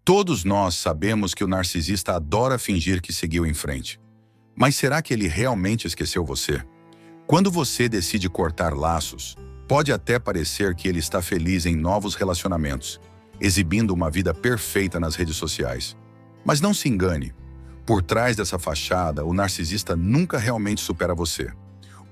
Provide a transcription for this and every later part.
Todos nós sabemos que o narcisista adora fingir que seguiu em frente. Mas será que ele realmente esqueceu você? Quando você decide cortar laços, pode até parecer que ele está feliz em novos relacionamentos, exibindo uma vida perfeita nas redes sociais. Mas não se engane, por trás dessa fachada, o narcisista nunca realmente supera você.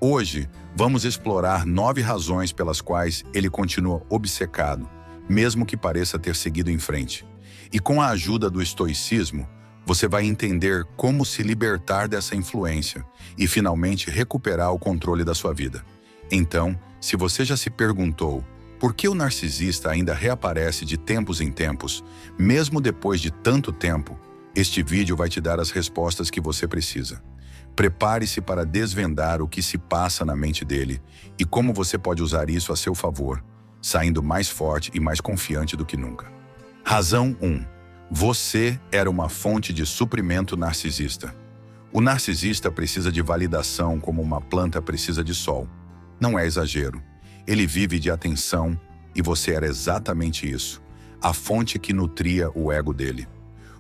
Hoje, vamos explorar 9 razões pelas quais ele continua obcecado, mesmo que pareça ter seguido em frente. E com a ajuda do estoicismo, você vai entender como se libertar dessa influência e finalmente recuperar o controle da sua vida. Então, se você já se perguntou por que o narcisista ainda reaparece de tempos em tempos, mesmo depois de tanto tempo, este vídeo vai te dar as respostas que você precisa. Prepare-se para desvendar o que se passa na mente dele e como você pode usar isso a seu favor, saindo mais forte e mais confiante do que nunca. Razão 1. Você era uma fonte de suprimento narcisista. O narcisista precisa de validação como uma planta precisa de sol. Não é exagero. Ele vive de atenção e você era exatamente isso, a fonte que nutria o ego dele.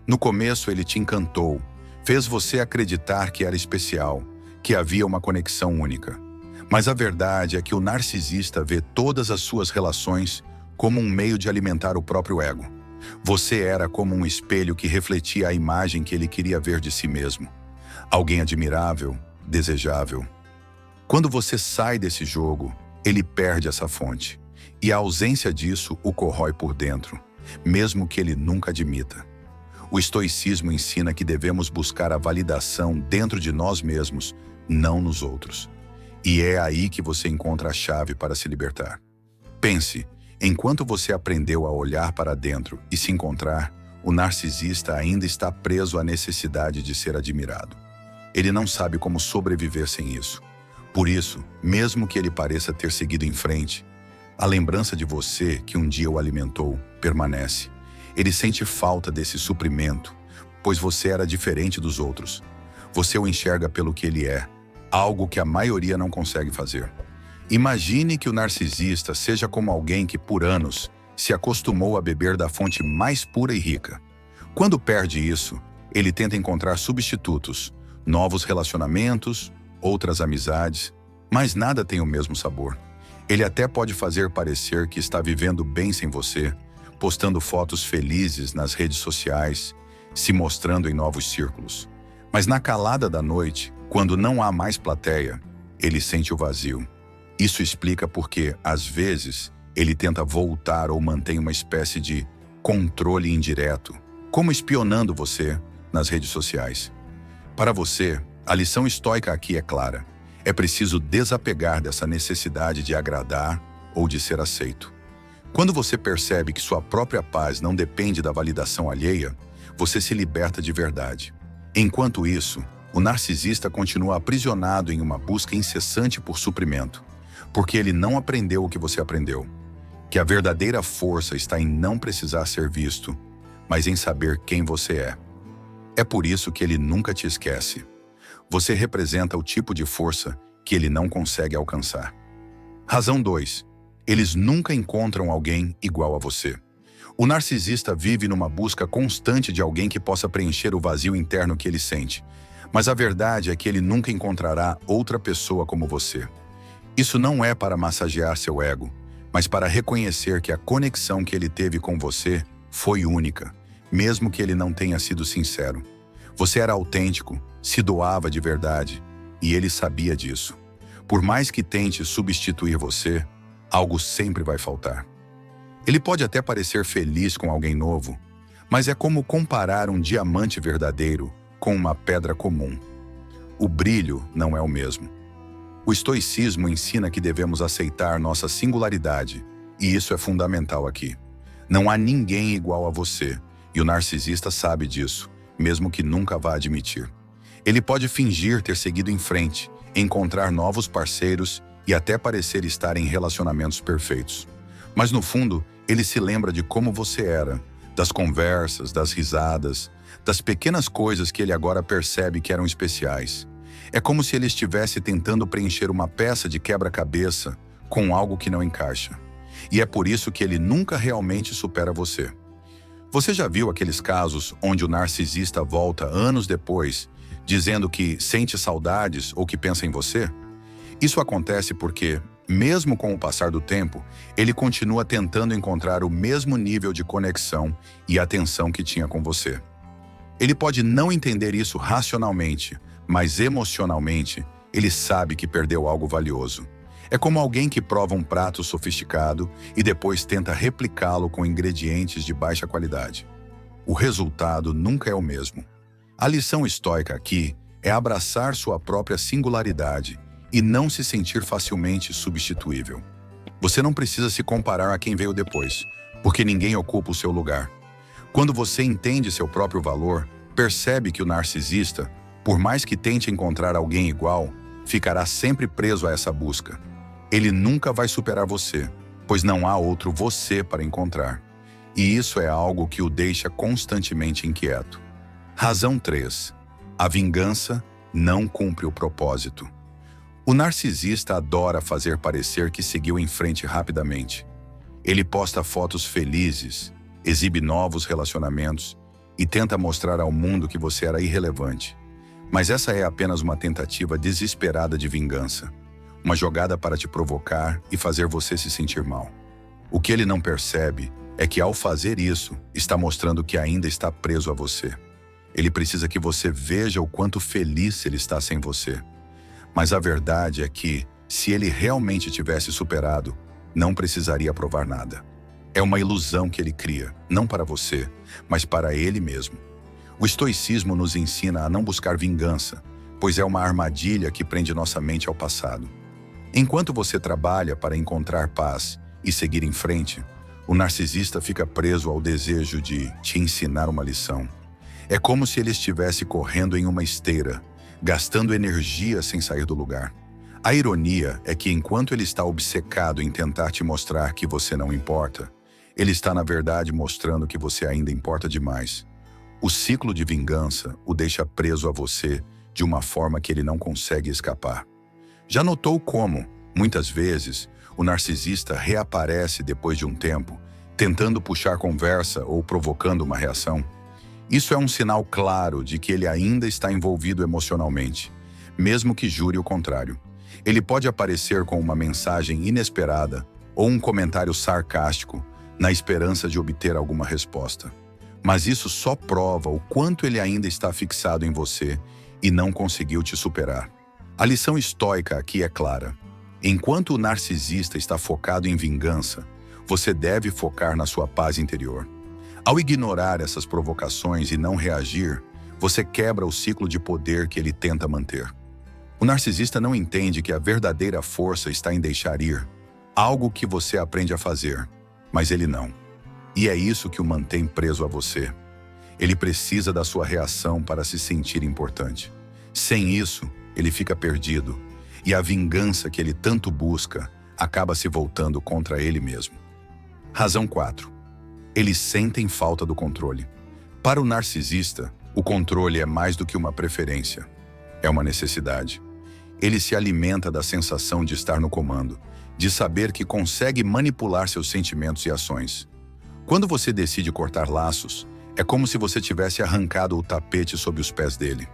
No começo ele te encantou, fez você acreditar que era especial, que havia uma conexão única. Mas a verdade é que o narcisista vê todas as suas relações como um meio de alimentar o próprio ego. Você era como um espelho que refletia a imagem que ele queria ver de si mesmo. Alguém admirável, desejável. Quando você sai desse jogo, ele perde essa fonte. E a ausência disso o corrói por dentro, mesmo que ele nunca admita. O estoicismo ensina que devemos buscar a validação dentro de nós mesmos, não nos outros. E é aí que você encontra a chave para se libertar. Pense, enquanto você aprendeu a olhar para dentro e se encontrar, o narcisista ainda está preso à necessidade de ser admirado. Ele não sabe como sobreviver sem isso. Por isso, mesmo que ele pareça ter seguido em frente, a lembrança de você que um dia o alimentou permanece. Ele sente falta desse suprimento, pois você era diferente dos outros. Você o enxerga pelo que ele é, algo que a maioria não consegue fazer. Imagine que o narcisista seja como alguém que, por anos, se acostumou a beber da fonte mais pura e rica. Quando perde isso, ele tenta encontrar substitutos, novos relacionamentos, outras amizades, mas nada tem o mesmo sabor. Ele até pode fazer parecer que está vivendo bem sem você, postando fotos felizes nas redes sociais, se mostrando em novos círculos. Mas na calada da noite, quando não há mais plateia, ele sente o vazio. Isso explica porque, às vezes, ele tenta voltar ou mantém uma espécie de controle indireto, como espionando você nas redes sociais. Para você, a lição estoica aqui é clara. É preciso desapegar dessa necessidade de agradar ou de ser aceito. Quando você percebe que sua própria paz não depende da validação alheia, você se liberta de verdade. Enquanto isso, o narcisista continua aprisionado em uma busca incessante por suprimento, porque ele não aprendeu o que você aprendeu. Que a verdadeira força está em não precisar ser visto, mas em saber quem você é. É por isso que ele nunca te esquece. Você representa o tipo de força que ele não consegue alcançar. Razão 2. Eles nunca encontram alguém igual a você. O narcisista vive numa busca constante de alguém que possa preencher o vazio interno que ele sente. Mas a verdade é que ele nunca encontrará outra pessoa como você. Isso não é para massagear seu ego, mas para reconhecer que a conexão que ele teve com você foi única, mesmo que ele não tenha sido sincero. Você era autêntico, se doava de verdade, e ele sabia disso. Por mais que tente substituir você, algo sempre vai faltar. Ele pode até parecer feliz com alguém novo, mas é como comparar um diamante verdadeiro com uma pedra comum. O brilho não é o mesmo. O estoicismo ensina que devemos aceitar nossa singularidade, e isso é fundamental aqui. Não há ninguém igual a você, e o narcisista sabe disso, mesmo que nunca vá admitir. Ele pode fingir ter seguido em frente, encontrar novos parceiros e até parecer estar em relacionamentos perfeitos. Mas no fundo, ele se lembra de como você era, das conversas, das risadas, das pequenas coisas que ele agora percebe que eram especiais. É como se ele estivesse tentando preencher uma peça de quebra-cabeça com algo que não encaixa. E é por isso que ele nunca realmente supera você. Você já viu aqueles casos onde o narcisista volta anos depois, dizendo que sente saudades ou que pensa em você? Isso acontece porque, mesmo com o passar do tempo, ele continua tentando encontrar o mesmo nível de conexão e atenção que tinha com você. Ele pode não entender isso racionalmente, mas emocionalmente, ele sabe que perdeu algo valioso. É como alguém que prova um prato sofisticado e depois tenta replicá-lo com ingredientes de baixa qualidade. O resultado nunca é o mesmo. A lição estoica aqui é abraçar sua própria singularidade e não se sentir facilmente substituível. Você não precisa se comparar a quem veio depois, porque ninguém ocupa o seu lugar. Quando você entende seu próprio valor, percebe que o narcisista, por mais que tente encontrar alguém igual, ficará sempre preso a essa busca. Ele nunca vai superar você, pois não há outro você para encontrar. E isso é algo que o deixa constantemente inquieto. Razão 3. A vingança não cumpre o propósito. O narcisista adora fazer parecer que seguiu em frente rapidamente. Ele posta fotos felizes, exibe novos relacionamentos e tenta mostrar ao mundo que você era irrelevante. Mas essa é apenas uma tentativa desesperada de vingança. Uma jogada para te provocar e fazer você se sentir mal. O que ele não percebe é que, ao fazer isso, está mostrando que ainda está preso a você. Ele precisa que você veja o quanto feliz ele está sem você. Mas a verdade é que, se ele realmente tivesse superado, não precisaria provar nada. É uma ilusão que ele cria, não para você, mas para ele mesmo. O estoicismo nos ensina a não buscar vingança, pois é uma armadilha que prende nossa mente ao passado. Enquanto você trabalha para encontrar paz e seguir em frente, o narcisista fica preso ao desejo de te ensinar uma lição. É como se ele estivesse correndo em uma esteira, gastando energia sem sair do lugar. A ironia é que, enquanto ele está obcecado em tentar te mostrar que você não importa, ele está, na verdade, mostrando que você ainda importa demais. O ciclo de vingança o deixa preso a você de uma forma que ele não consegue escapar. Já notou como, muitas vezes, o narcisista reaparece depois de um tempo, tentando puxar conversa ou provocando uma reação? Isso é um sinal claro de que ele ainda está envolvido emocionalmente, mesmo que jure o contrário. Ele pode aparecer com uma mensagem inesperada ou um comentário sarcástico, na esperança de obter alguma resposta. Mas isso só prova o quanto ele ainda está fixado em você e não conseguiu te superar. A lição estoica aqui é clara. Enquanto o narcisista está focado em vingança, você deve focar na sua paz interior. Ao ignorar essas provocações e não reagir, você quebra o ciclo de poder que ele tenta manter. O narcisista não entende que a verdadeira força está em deixar ir, algo que você aprende a fazer, mas ele não. E é isso que o mantém preso a você. Ele precisa da sua reação para se sentir importante. Sem isso, ele fica perdido, e a vingança que ele tanto busca acaba se voltando contra ele mesmo. Razão 4. Eles sentem falta do controle. Para o narcisista, o controle é mais do que uma preferência. É uma necessidade. Ele se alimenta da sensação de estar no comando, de saber que consegue manipular seus sentimentos e ações. Quando você decide cortar laços, é como se você tivesse arrancado o tapete sob os pés dele.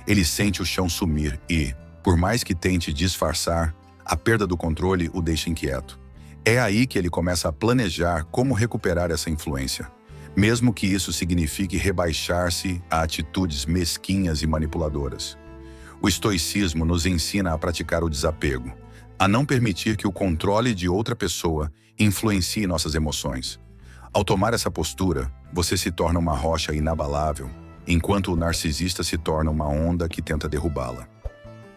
Ele sente o chão sumir e, por mais que tente disfarçar, a perda do controle o deixa inquieto. É aí que ele começa a planejar como recuperar essa influência, mesmo que isso signifique rebaixar-se a atitudes mesquinhas e manipuladoras. O estoicismo nos ensina a praticar o desapego, a não permitir que o controle de outra pessoa influencie nossas emoções. Ao tomar essa postura, você se torna uma rocha inabalável, enquanto o narcisista se torna uma onda que tenta derrubá-la.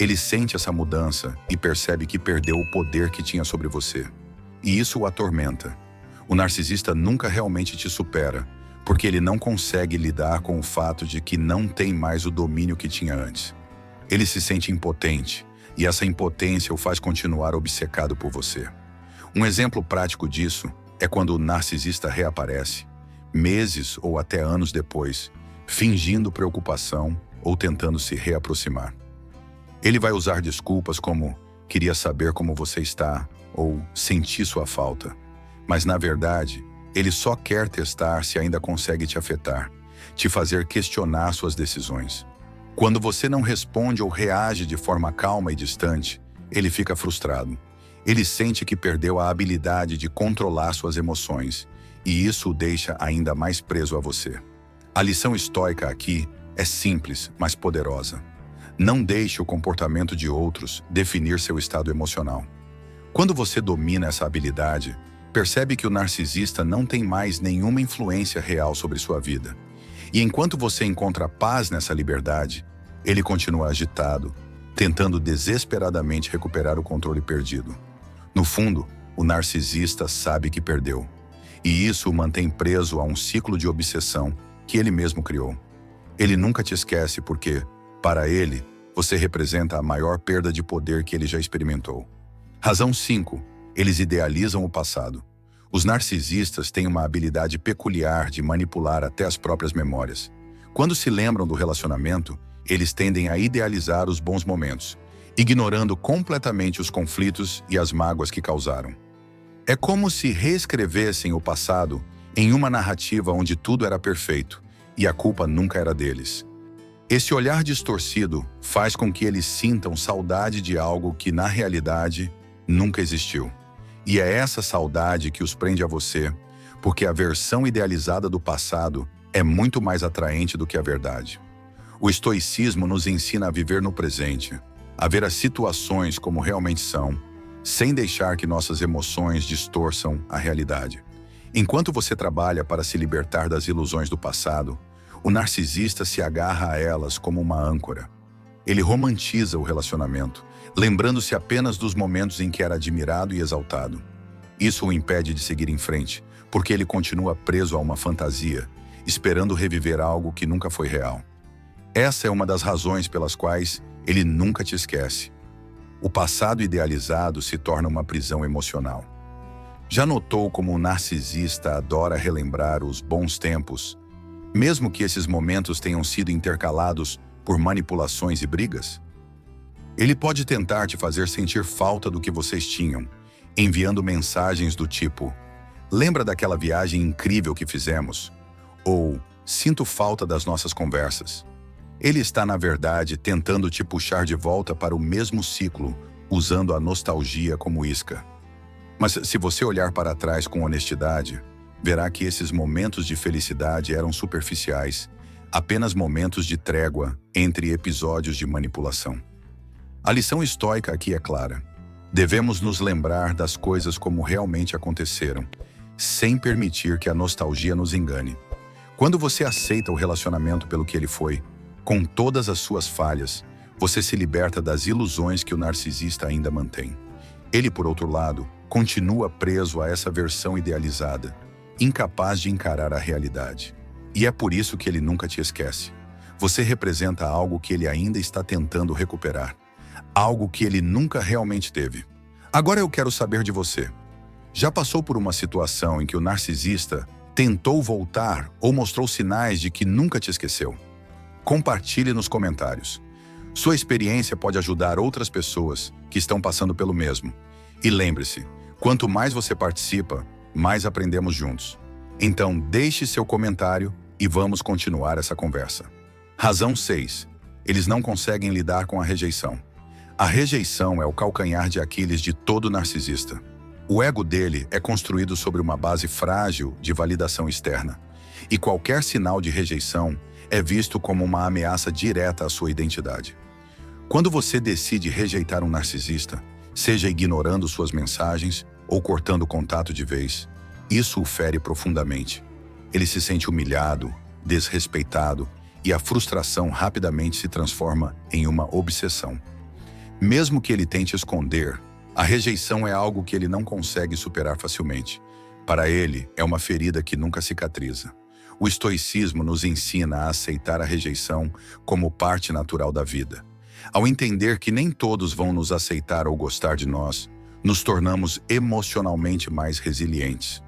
Ele sente essa mudança e percebe que perdeu o poder que tinha sobre você. E isso o atormenta. O narcisista nunca realmente te supera, porque ele não consegue lidar com o fato de que não tem mais o domínio que tinha antes. Ele se sente impotente, e essa impotência o faz continuar obcecado por você. Um exemplo prático disso é quando o narcisista reaparece, meses ou até anos depois, fingindo preocupação ou tentando se reaproximar. Ele vai usar desculpas como "queria saber como você está" ou "senti sua falta", mas na verdade, Ele só quer testar se ainda consegue te afetar, te fazer questionar suas decisões. Quando você não responde ou reage de forma calma e distante, ele fica frustrado. Ele sente que perdeu a habilidade de controlar suas emoções, e isso o deixa ainda mais preso a você. A lição estoica aqui é simples, mas poderosa. Não deixe o comportamento de outros definir seu estado emocional. Quando você domina essa habilidade, percebe que o narcisista não tem mais nenhuma influência real sobre sua vida. E enquanto você encontra paz nessa liberdade, ele continua agitado, tentando desesperadamente recuperar o controle perdido. No fundo, o narcisista sabe que perdeu, e isso o mantém preso a um ciclo de obsessão que ele mesmo criou. Ele nunca te esquece porque, para ele, você representa a maior perda de poder que ele já experimentou. Razão 5. Eles idealizam o passado. Os narcisistas têm uma habilidade peculiar de manipular até as próprias memórias. Quando se lembram do relacionamento, eles tendem a idealizar os bons momentos, ignorando completamente os conflitos e as mágoas que causaram. É como se reescrevessem o passado em uma narrativa onde tudo era perfeito e a culpa nunca era deles. Esse olhar distorcido faz com que eles sintam saudade de algo que, na realidade, nunca existiu. E é essa saudade que os prende a você, porque a versão idealizada do passado é muito mais atraente do que a verdade. O estoicismo nos ensina a viver no presente, a ver as situações como realmente são, sem deixar que nossas emoções distorçam a realidade. Enquanto você trabalha para se libertar das ilusões do passado, o narcisista se agarra a elas como uma âncora. Ele romantiza o relacionamento, lembrando-se apenas dos momentos em que era admirado e exaltado. Isso o impede de seguir em frente, porque ele continua preso a uma fantasia, esperando reviver algo que nunca foi real. Essa é uma das razões pelas quais ele nunca te esquece. O passado idealizado se torna uma prisão emocional. Já notou como o narcisista adora relembrar os bons tempos, mesmo que esses momentos tenham sido intercalados por manipulações e brigas? Ele pode tentar te fazer sentir falta do que vocês tinham, enviando mensagens do tipo: "Lembra daquela viagem incrível que fizemos?" Ou "Sinto falta das nossas conversas." Ele está, na verdade, tentando te puxar de volta para o mesmo ciclo, usando a nostalgia como isca. Mas se você olhar para trás com honestidade, verá que esses momentos de felicidade eram superficiais, apenas momentos de trégua entre episódios de manipulação. A lição estoica aqui é clara. Devemos nos lembrar das coisas como realmente aconteceram, sem permitir que a nostalgia nos engane. Quando você aceita o relacionamento pelo que ele foi, com todas as suas falhas, você se liberta das ilusões que o narcisista ainda mantém. Ele, por outro lado, continua preso a essa versão idealizada, incapaz de encarar a realidade. E é por isso que ele nunca te esquece. Você representa algo que ele ainda está tentando recuperar, algo que ele nunca realmente teve. Agora eu quero saber de você. Já passou por uma situação em que o narcisista tentou voltar ou mostrou sinais de que nunca te esqueceu? Compartilhe nos comentários. Sua experiência pode ajudar outras pessoas que estão passando pelo mesmo. E lembre-se, quanto mais você participa, mais aprendemos juntos. Então, deixe seu comentário e vamos continuar essa conversa. Razão 6. Eles não conseguem lidar com a rejeição. A rejeição é o calcanhar de Aquiles de todo narcisista. O ego dele é construído sobre uma base frágil de validação externa. E qualquer sinal de rejeição é visto como uma ameaça direta à sua identidade. Quando você decide rejeitar um narcisista, seja ignorando suas mensagens ou cortando o contato de vez, isso o fere profundamente. Ele se sente humilhado, desrespeitado e a frustração rapidamente se transforma em uma obsessão. Mesmo que ele tente esconder, a rejeição é algo que ele não consegue superar facilmente. Para ele, é uma ferida que nunca cicatriza. O estoicismo nos ensina a aceitar a rejeição como parte natural da vida. Ao entender que nem todos vão nos aceitar ou gostar de nós, nos tornamos emocionalmente mais resilientes.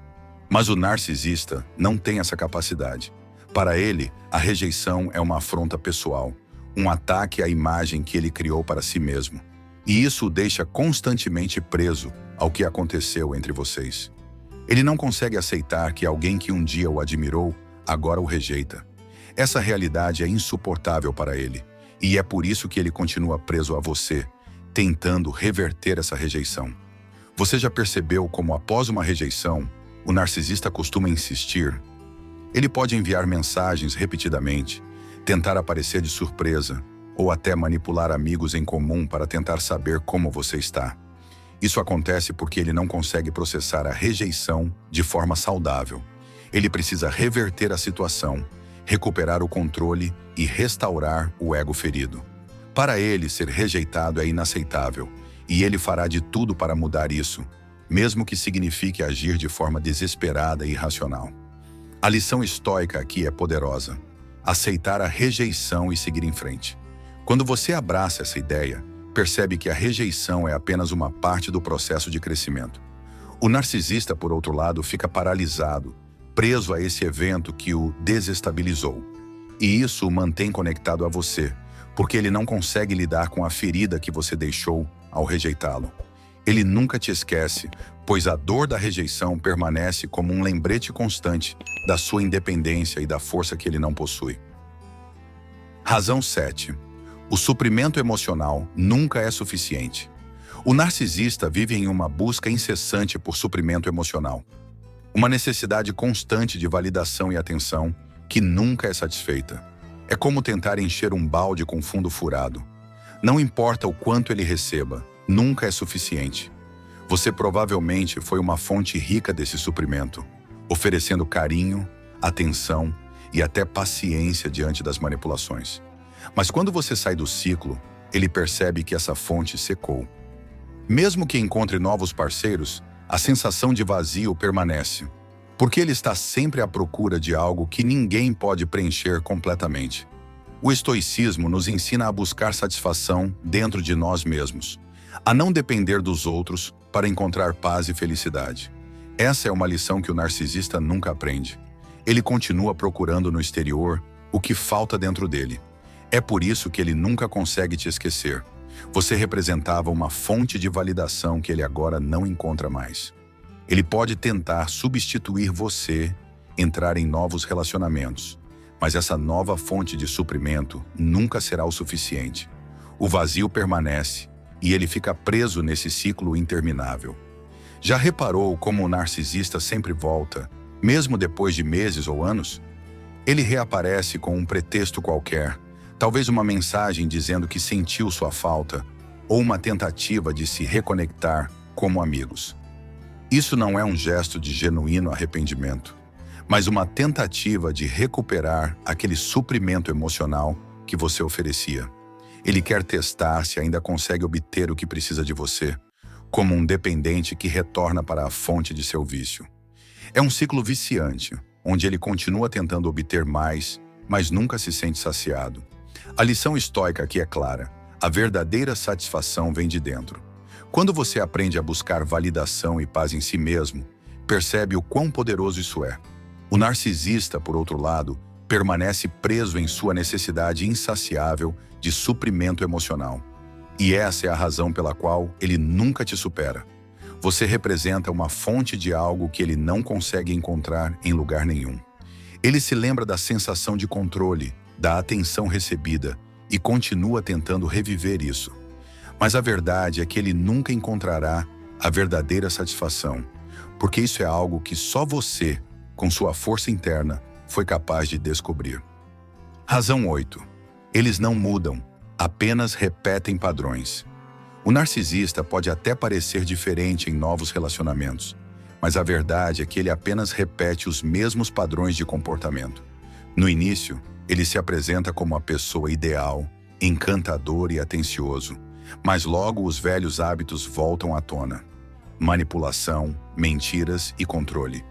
Mas o narcisista não tem essa capacidade. Para ele, a rejeição é uma afronta pessoal, um ataque à imagem que ele criou para si mesmo. E isso o deixa constantemente preso ao que aconteceu entre vocês. Ele não consegue aceitar que alguém que um dia o admirou, agora o rejeita. Essa realidade é insuportável para ele, e é por isso que ele continua preso a você, tentando reverter essa rejeição. Você já percebeu como, após uma rejeição, o narcisista costuma insistir? Ele pode enviar mensagens repetidamente, tentar aparecer de surpresa, ou até manipular amigos em comum para tentar saber como você está. Isso acontece porque ele não consegue processar a rejeição de forma saudável. Ele precisa reverter a situação, recuperar o controle e restaurar o ego ferido. Para ele, ser rejeitado é inaceitável, e ele fará de tudo para mudar isso, mesmo que signifique agir de forma desesperada e irracional. A lição estoica aqui é poderosa: aceitar a rejeição e seguir em frente. Quando você abraça essa ideia, percebe que a rejeição é apenas uma parte do processo de crescimento. O narcisista, por outro lado, fica paralisado, preso a esse evento que o desestabilizou. E isso o mantém conectado a você, porque ele não consegue lidar com a ferida que você deixou ao rejeitá-lo. Ele nunca te esquece, pois a dor da rejeição permanece como um lembrete constante da sua independência e da força que ele não possui. Razão 7. O suprimento emocional nunca é suficiente. O narcisista vive em uma busca incessante por suprimento emocional. Uma necessidade constante de validação e atenção que nunca é satisfeita. É como tentar encher um balde com fundo furado. Não importa o quanto ele receba, nunca é suficiente. Você provavelmente foi uma fonte rica desse suprimento, oferecendo carinho, atenção e até paciência diante das manipulações. Mas quando você sai do ciclo, ele percebe que essa fonte secou. Mesmo que encontre novos parceiros, a sensação de vazio permanece, porque ele está sempre à procura de algo que ninguém pode preencher completamente. O estoicismo nos ensina a buscar satisfação dentro de nós mesmos, a não depender dos outros para encontrar paz e felicidade. Essa é uma lição que o narcisista nunca aprende. Ele continua procurando no exterior o que falta dentro dele. É por isso que ele nunca consegue te esquecer. Você representava uma fonte de validação que ele agora não encontra mais. Ele pode tentar substituir você, entrar em novos relacionamentos, mas essa nova fonte de suprimento nunca será o suficiente. O vazio permanece e ele fica preso nesse ciclo interminável. Já reparou como o narcisista sempre volta, mesmo depois de meses ou anos? Ele reaparece com um pretexto qualquer, talvez uma mensagem dizendo que sentiu sua falta, ou uma tentativa de se reconectar como amigos. Isso não é um gesto de genuíno arrependimento, mas uma tentativa de recuperar aquele suprimento emocional que você oferecia. Ele quer testar se ainda consegue obter o que precisa de você, como um dependente que retorna para a fonte de seu vício. É um ciclo viciante, onde ele continua tentando obter mais, mas nunca se sente saciado. A lição estoica aqui é clara: a verdadeira satisfação vem de dentro. Quando você aprende a buscar validação e paz em si mesmo, percebe o quão poderoso isso é. O narcisista, por outro lado, permanece preso em sua necessidade insaciável de suprimento emocional. E essa é a razão pela qual ele nunca te supera. Você representa uma fonte de algo que ele não consegue encontrar em lugar nenhum. Ele se lembra da sensação de controle, da atenção recebida e continua tentando reviver isso. Mas a verdade é que ele nunca encontrará a verdadeira satisfação, porque isso é algo que só você, com sua força interna, foi capaz de descobrir. Razão 8. Eles não mudam, apenas repetem padrões. O narcisista pode até parecer diferente em novos relacionamentos, mas a verdade é que ele apenas repete os mesmos padrões de comportamento. No início, ele se apresenta como a pessoa ideal, encantador e atencioso, mas logo os velhos hábitos voltam à tona. Manipulação, mentiras e controle.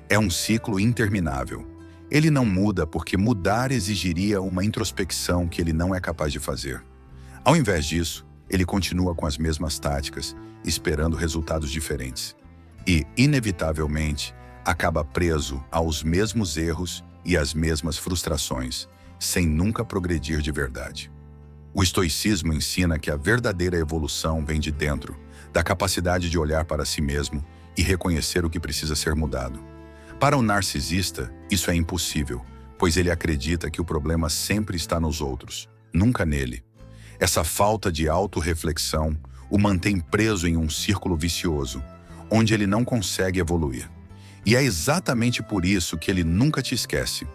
É um ciclo interminável. Ele não muda porque mudar exigiria uma introspecção que ele não é capaz de fazer. Ao invés disso, ele continua com as mesmas táticas, esperando resultados diferentes. E, inevitavelmente, acaba preso aos mesmos erros e às mesmas frustrações, sem nunca progredir de verdade. O estoicismo ensina que a verdadeira evolução vem de dentro, da capacidade de olhar para si mesmo e reconhecer o que precisa ser mudado. Para o narcisista, isso é impossível, pois ele acredita que o problema sempre está nos outros, nunca nele. Essa falta de autorreflexão o mantém preso em um círculo vicioso, onde ele não consegue evoluir. E é exatamente por isso que ele nunca te esquece.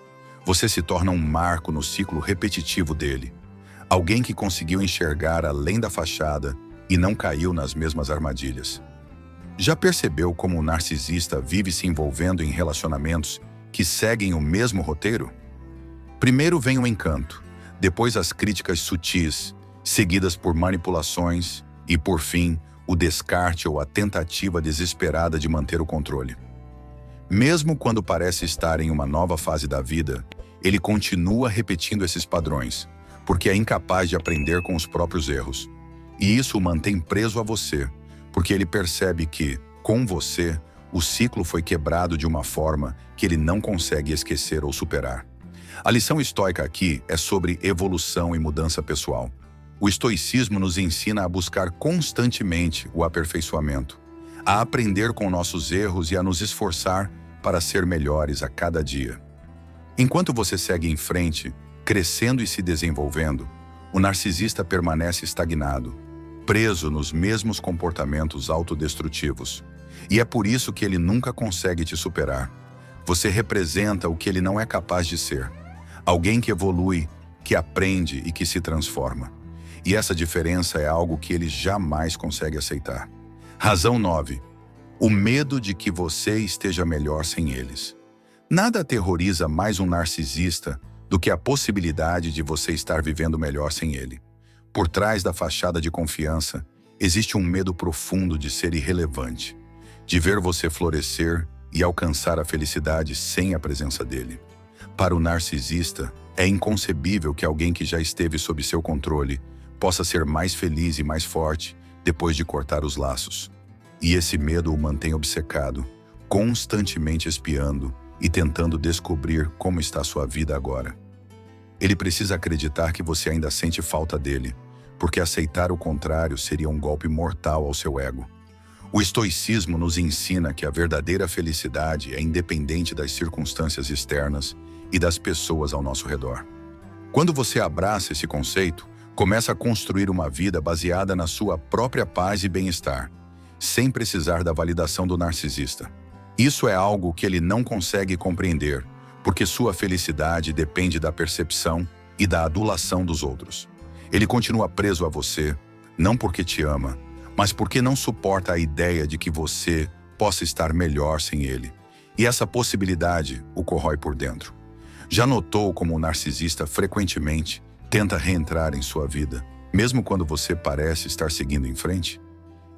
Você se torna um marco no ciclo repetitivo dele. Alguém que conseguiu enxergar além da fachada e não caiu nas mesmas armadilhas. Já percebeu como o narcisista vive se envolvendo em relacionamentos que seguem o mesmo roteiro? Primeiro vem o encanto, depois as críticas sutis, seguidas por manipulações e, por fim, o descarte ou a tentativa desesperada de manter o controle. Mesmo quando parece estar em uma nova fase da vida, ele continua repetindo esses padrões, porque é incapaz de aprender com os próprios erros. E isso o mantém preso a você, porque ele percebe que, com você, o ciclo foi quebrado de uma forma que ele não consegue esquecer ou superar. A lição estoica aqui é sobre evolução e mudança pessoal. O estoicismo nos ensina a buscar constantemente o aperfeiçoamento, a aprender com nossos erros e a nos esforçar para ser melhores a cada dia. Enquanto você segue em frente, crescendo e se desenvolvendo, o narcisista permanece estagnado, preso nos mesmos comportamentos autodestrutivos. E é por isso que ele nunca consegue te superar. Você representa o que ele não é capaz de ser. Alguém que evolui, que aprende e que se transforma. E essa diferença é algo que ele jamais consegue aceitar. Razão 9. O medo de que você esteja melhor sem eles. Nada aterroriza mais um narcisista do que a possibilidade de você estar vivendo melhor sem ele. Por trás da fachada de confiança, existe um medo profundo de ser irrelevante, de ver você florescer e alcançar a felicidade sem a presença dele. Para o narcisista, é inconcebível que alguém que já esteve sob seu controle possa ser mais feliz e mais forte depois de cortar os laços. E esse medo o mantém obcecado, constantemente espiando e tentando descobrir como está sua vida agora. Ele precisa acreditar que você ainda sente falta dele, porque aceitar o contrário seria um golpe mortal ao seu ego. O estoicismo nos ensina que a verdadeira felicidade é independente das circunstâncias externas e das pessoas ao nosso redor. Quando você abraça esse conceito, começa a construir uma vida baseada na sua própria paz e bem-estar, sem precisar da validação do narcisista. Isso é algo que ele não consegue compreender, porque sua felicidade depende da percepção e da adulação dos outros. Ele continua preso a você, não porque te ama, mas porque não suporta a ideia de que você possa estar melhor sem ele. E essa possibilidade o corrói por dentro. Já notou como o narcisista frequentemente tenta reentrar em sua vida, mesmo quando você parece estar seguindo em frente?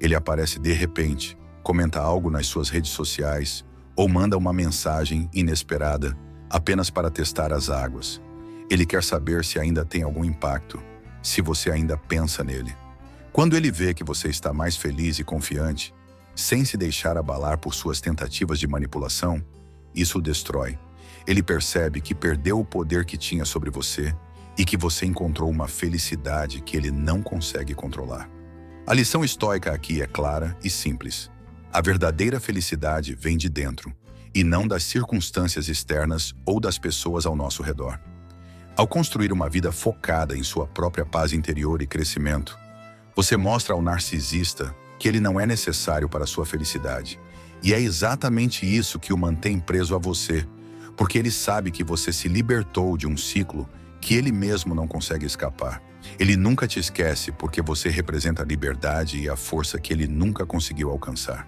Ele aparece de repente, comenta algo nas suas redes sociais ou manda uma mensagem inesperada apenas para testar as águas. Ele quer saber se ainda tem algum impacto, se você ainda pensa nele. Quando ele vê que você está mais feliz e confiante, sem se deixar abalar por suas tentativas de manipulação, isso o destrói. Ele percebe que perdeu o poder que tinha sobre você e que você encontrou uma felicidade que ele não consegue controlar. A lição estoica aqui é clara e simples. A verdadeira felicidade vem de dentro, e não das circunstâncias externas ou das pessoas ao nosso redor. Ao construir uma vida focada em sua própria paz interior e crescimento, você mostra ao narcisista que ele não é necessário para sua felicidade. E é exatamente isso que o mantém preso a você, porque ele sabe que você se libertou de um ciclo que ele mesmo não consegue escapar. Ele nunca te esquece porque você representa a liberdade e a força que ele nunca conseguiu alcançar.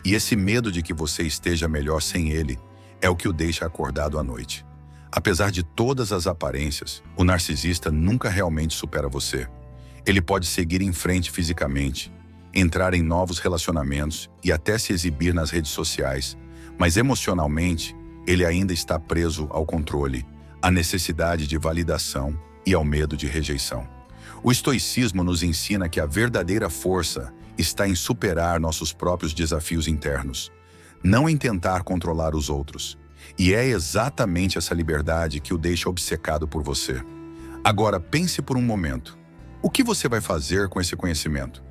E esse medo de que você esteja melhor sem ele é o que o deixa acordado à noite. Apesar de todas as aparências, o narcisista nunca realmente supera você. Ele pode seguir em frente fisicamente, entrar em novos relacionamentos e até se exibir nas redes sociais, mas emocionalmente, ele ainda está preso ao controle, à necessidade de validação e ao medo de rejeição. O estoicismo nos ensina que a verdadeira força está em superar nossos próprios desafios internos, não em tentar controlar os outros. E é exatamente essa liberdade que o deixa obcecado por você. Agora pense por um momento. O que você vai fazer com esse conhecimento?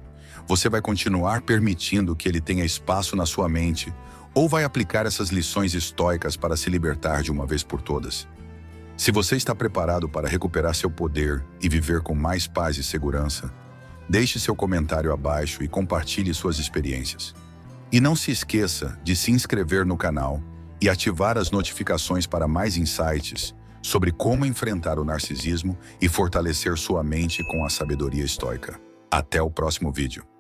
Você vai continuar permitindo que ele tenha espaço na sua mente ou vai aplicar essas lições estoicas para se libertar de uma vez por todas? Se você está preparado para recuperar seu poder e viver com mais paz e segurança, deixe seu comentário abaixo e compartilhe suas experiências. E não se esqueça de se inscrever no canal e ativar as notificações para mais insights sobre como enfrentar o narcisismo e fortalecer sua mente com a sabedoria estoica. Até o próximo vídeo.